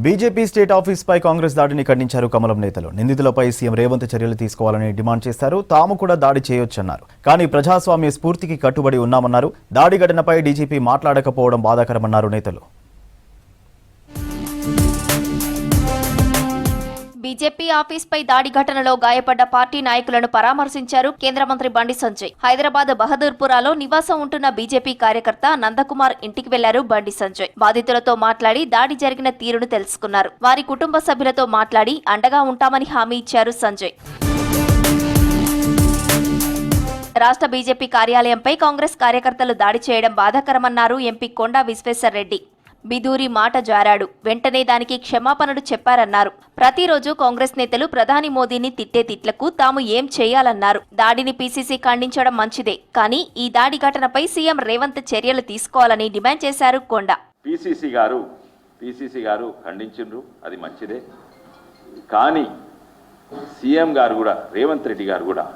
BJP state office పై కాంగ్రెస్ దాడిని ఖండించారు కమలం నేతలు. నిందితులపై సీఎం రేవంత్ చర్యలు తీసుకోవాలని డిమాండ్ చేశారు. తాము కూడా దాడి చేయొచ్చన్నారు. కానీ ప్రజాస్వామ్య స్ఫూర్తికి కట్టుబడి ఉన్నామన్నారు. దాడి ఘటనపై డీజీపీ మాట్లాడకపోవడం బాధాకరమన్నారు నేతలు. బీజేపీ ఆఫీస్ పై దాడి ఘటనలో గాయపడ్డ పార్టీ నాయకులను పరామర్శించారు కేంద్ర మంత్రి బండి సంజయ్. హైదరాబాద్ బహదూర్పురాలో నివాసం ఉంటున్న బీజేపీ కార్యకర్త నందకుమార్ ఇంటికి వెళ్లారు బండి సంజయ్. బాధితులతో మాట్లాడి దాడి జరిగిన తీరును తెలుసుకున్నారు. వారి కుటుంబ సభ్యులతో మాట్లాడి అండగా ఉంటామని హామీ ఇచ్చారు సంజయ్. రాష్ట్ర బీజేపీ కార్యాలయంపై కాంగ్రెస్ కార్యకర్తలు దాడి చేయడం బాధాకరమన్నారు ఎంపీ కొండా విశ్వేశ్వర్ రెడ్డి. బిదూరి మాట జారాడు, వెంటనే దానికి క్షమాపణలు చెప్పారన్నారు. ప్రతిరోజు కాంగ్రెస్ నేతలు ప్రధాని మోదీని తిట్టే తిట్లకు తాము ఏం చేయాలన్నారు. దాడిని పీసీసీ ఖండించడం మంచిదే, కానీ ఈ దాడి ఘటనపై సీఎం రేవంత్ చర్యలు తీసుకోవాలని డిమాండ్ చేశారు కొండా. పీసీసీ గారు ఖండించిండ్రు, అది మంచిదే, కానీ సీఎం గారు కూడా రేవంత్ రెడ్డి గారు కూడా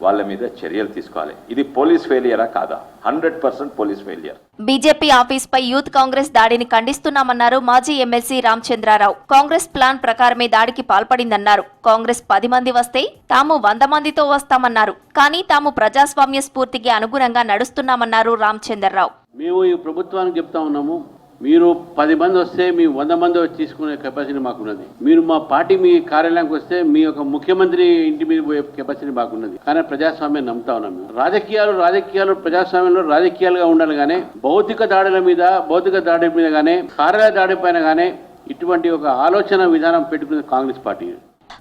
వాళ్ళ మీద చర్యలు తీసుకోవాలి. ఇది పోలీస్ ఫెయిలియరా కాదా? 100% పోలీస్ ఫెయిలియర్. బీజేపీ ఆఫీస్ పై యూత్ కాంగ్రెస్ దాడిని ఖండిస్తున్నామన్నారు మాజీ ఎమ్మెల్సీ రామచంద్రారావు. కాంగ్రెస్ ప్లాన్ ప్రకారమే దాడికి పాల్పడిందన్నారు. కాంగ్రెస్ 10 మంది వస్తే తాము 100 మందితో వస్తామన్నారు. కానీ తాము ప్రజాస్వామ్య స్ఫూర్తికి అనుగుణంగా నడుస్తున్నామన్నారు రామచంద్రరావు. మేము ఈ ప్రభుత్వానికి చెప్తా ఉన్నాము, మీరు 10 మంది వస్తే మీ 100 మంది వచ్చి తీసుకునే కెపాసిటీ మాకున్నది. మీరు మా పార్టీ మీ కార్యాలయానికి వస్తే మీ యొక్క ముఖ్యమంత్రి ఇంటి మీద పోయే కెపాసిటీ మాకున్నది. కానీ ప్రజాస్వామ్యం నమ్ముతా ఉన్నాం. రాజకీయాలు ప్రజాస్వామ్యంలో రాజకీయాలుగా ఉండాలి, కానీ భౌతిక దాడుల మీద కానీ కార్యాలయ దాడి పైన కానీ ఇటువంటి ఒక ఆలోచన విధానం పెట్టుకునే కాంగ్రెస్ పార్టీ.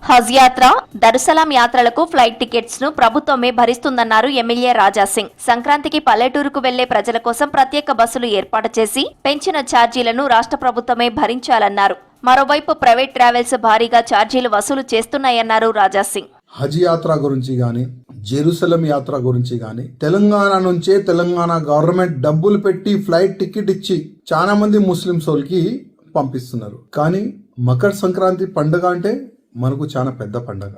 హజ్ యాత్ర, దరుసలాం యాత్రలకు ఫ్లైట్ టికెట్స్ ను ప్రభుత్వమే భరిస్తుందన్నారు ఎమ్మెల్యే రాజాసింగ్. సంక్రాంతికి పల్లెటూరుకు వెళ్లే ప్రజల కోసం ప్రత్యేక బస్సులు ఏర్పాటు చేసి పెంచిన ఛార్జీలను రాష్ట్ర ప్రభుత్వమే భరించాలన్నారు. మరోవైపు ప్రైవేట్ ట్రావెల్స్ భారీగా ఛార్జీలు వసూలు చేస్తున్నాయన్నారు రాజాసింగ్. హజ్ యాత్ర గురించి గాని, జెరూసలం యాత్ర గురించి గాని తెలంగాణ నుంచే తెలంగాణ గవర్నమెంట్ డబ్బులు పెట్టి ఫ్లైట్ టికెట్ ఇచ్చి చాలా మంది ముస్లింస్ వాళ్ళకి పంపిస్తున్నారు. కానీ మకర సంక్రాంతి పండుగ అంటే మనకు చాలా పెద్ద పండగ.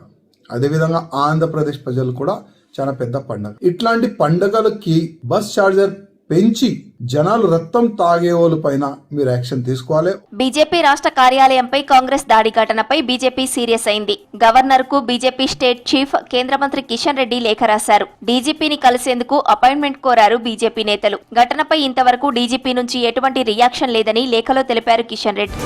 అదేవిధంగా ఆంధ్రప్రదేశ్ ప్రజలు కూడా చాలా పెద్ద పండగ. ఇట్లాంటి పండగలకి బస్ ఛార్జర్ పెంచి జనాలు రక్తం తాగే వాళ్ళ పైన మీరు యాక్షన్ తీసుకోవాలి. బీజేపీ రాష్ట్ర కార్యాలయంపై కాంగ్రెస్ దాడి ఘటనపై బీజేపీ సీరియస్ అయింది. గవర్నర్ కు బీజేపీ స్టేట్ చీఫ్ కేంద్ర మంత్రి కిషన్ రెడ్డి లేఖ రాశారు. డీజీపీని కలిసేందుకు అపాయింట్మెంట్ కోరారు బీజేపీ నేతలు. ఘటనపై ఇంతవరకు డీజీపీ నుంచి ఎటువంటి రియాక్షన్ లేదని లేఖలో తెలిపారు కిషన్ రెడ్డి.